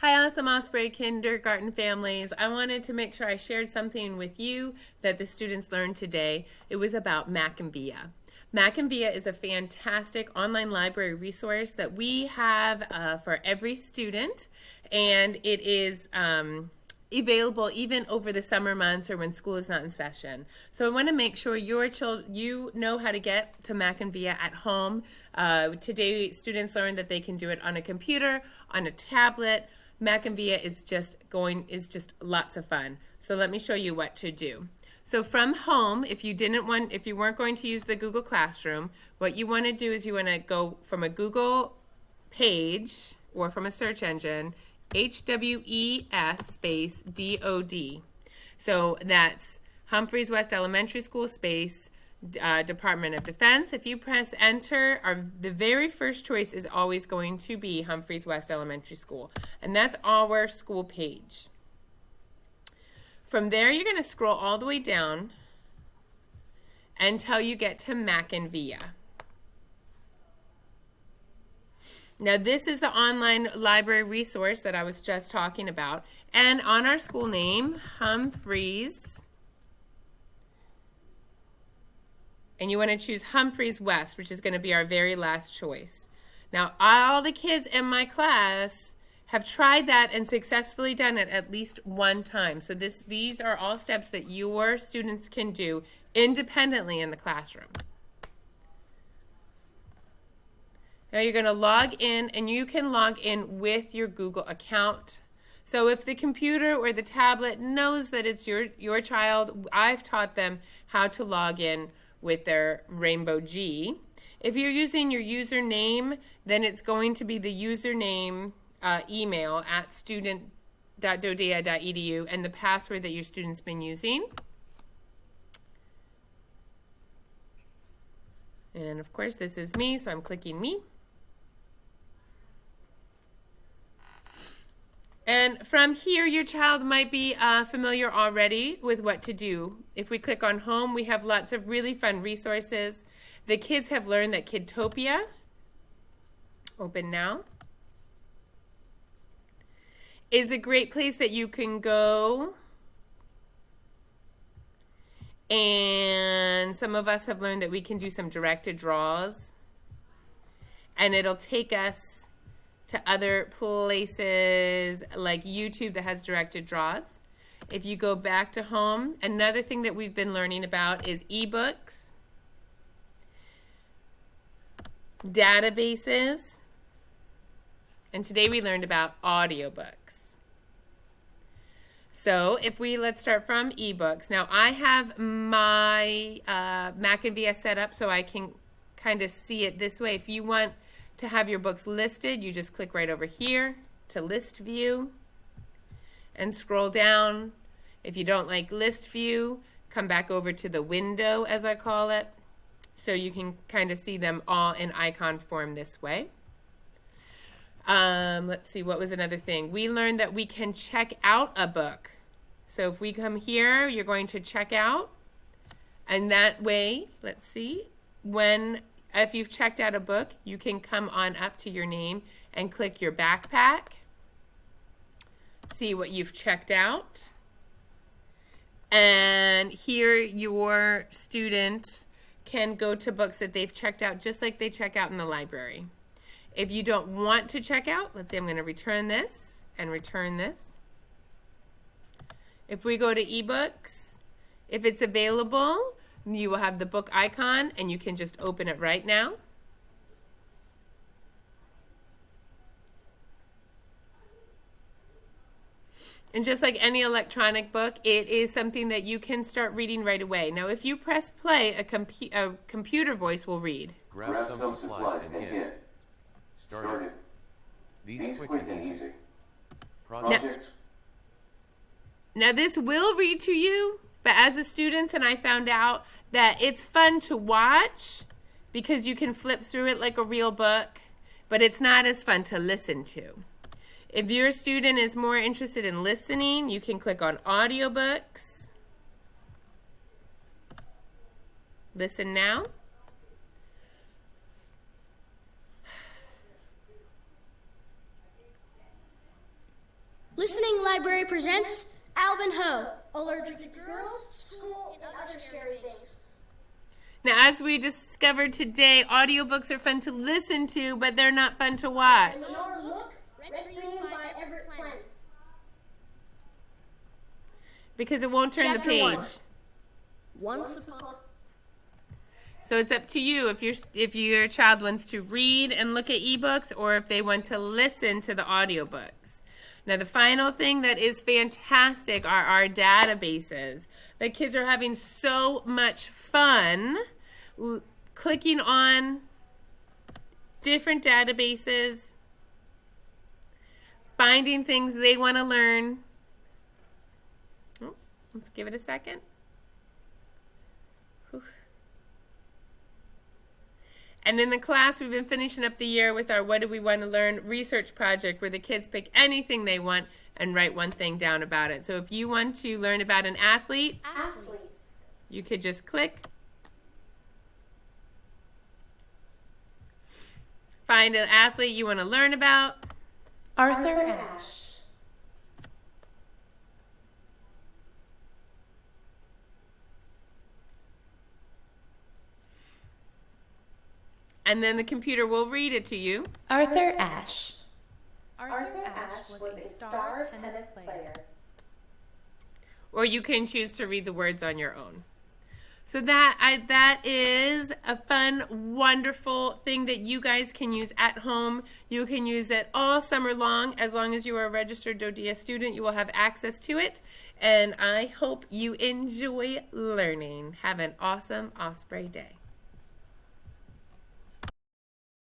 Hi, awesome Osprey kindergarten families. I wanted to make sure I shared something with you that the students learned today. It was about MackinVia. MackinVia is a fantastic online library resource that we have for every student, and it is available even over the summer months or when school is not in session. So I want to make sure you know how to get to MackinVia at home. Today students learned that they can do it on a computer, on a tablet. MackinVia is just lots of fun. So let me show you what to do. So from home, if you weren't going to use the Google Classroom, what you want to do is you want to go from a Google page or from a search engine, HWES space DOD. So that's Humphreys West Elementary School space Department of Defense. If you press enter, the very first choice is always going to be Humphreys West Elementary School, and that's our school page. From there, you're going to scroll all the way down until you get to MackinVia. Now, this is the online library resource that I was just talking about, and on our school name, Humphreys. And you want to choose Humphreys West, which is going to be our very last choice. Now, all the kids in my class have tried that and successfully done it at least one time. So these are all steps that your students can do independently in the classroom. Now you're going to log in, and you can log in with your Google account. So if the computer or the tablet knows that it's your child, I've taught them how to log in with their Rainbow G. If you're using your username, then it's going to be the username email at student.dodea.edu and the password that your student's been using. And of course, this is me, so I'm clicking me. And from here, your child might be familiar already with what to do. If we click on home, we have lots of really fun resources. The kids have learned that Kidtopia, open now, is a great place that you can go. And some of us have learned that we can do some directed draws. And it'll take us to other places like YouTube that has directed draws. If you go back to home, another thing that we've been learning about is ebooks, databases, and today we learned about audiobooks. So let's start from ebooks. Now I have my MackinVia set up so I can kind of see it this way. If you want to have your books listed, you just click right over here to list view and scroll down. If you don't like list view, come back over to the window, as I call it, so you can kind of see them all in icon form this way. Let's see, what was another thing? We learned that we can check out a book. So if we come here, you're going to check out, and that way, let's see, if you've checked out a book, you can come on up to your name and click your backpack. See what you've checked out. And here your student can go to books that they've checked out just like they check out in the library. If you don't want to check out, let's say I'm going to return this and return this. If we go to ebooks, if it's available, you will have the book icon, and you can just open it right now. And just like any electronic book, it is something that you can start reading right away. Now, if you press play, a computer voice will read. Grab some supplies and get started. These quick and easy projects. Now this will read to you, but as a student, and I found out that it's fun to watch because you can flip through it like a real book, but it's not as fun to listen to. If your student is more interested in listening, you can click on audiobooks. Listen now. Library presents Alvin Ho, Allergic to Girls, School, and Other Scary Things. Now, as we discovered today, audiobooks are fun to listen to, but they're not fun to watch. Nor Look, written by Everett Plant. Because it won't turn Chapter the page. 1. Once upon... So it's up to you if your child wants to read and look at ebooks or if they want to listen to the audiobooks. Now, the final thing that is fantastic are our databases. The kids are having so much fun clicking on different databases, finding things they want to learn. Oh, let's give it a second. Whew. And in the class, we've been finishing up the year with our What Do We Want to Learn research project, where the kids pick anything they want and write one thing down about it. So if you want to learn about an athlete, you could just click, find an athlete you want to learn about. Arthur Ashe. And then the computer will read it to you. Arthur Ashe. Arthur Ashe was a star tennis player. Or you can choose to read the words on your own. So that is a fun, wonderful thing that you guys can use at home. You can use it all summer long. As long as you are a registered DoDEA student, you will have access to it. And I hope you enjoy learning. Have an awesome Osprey day.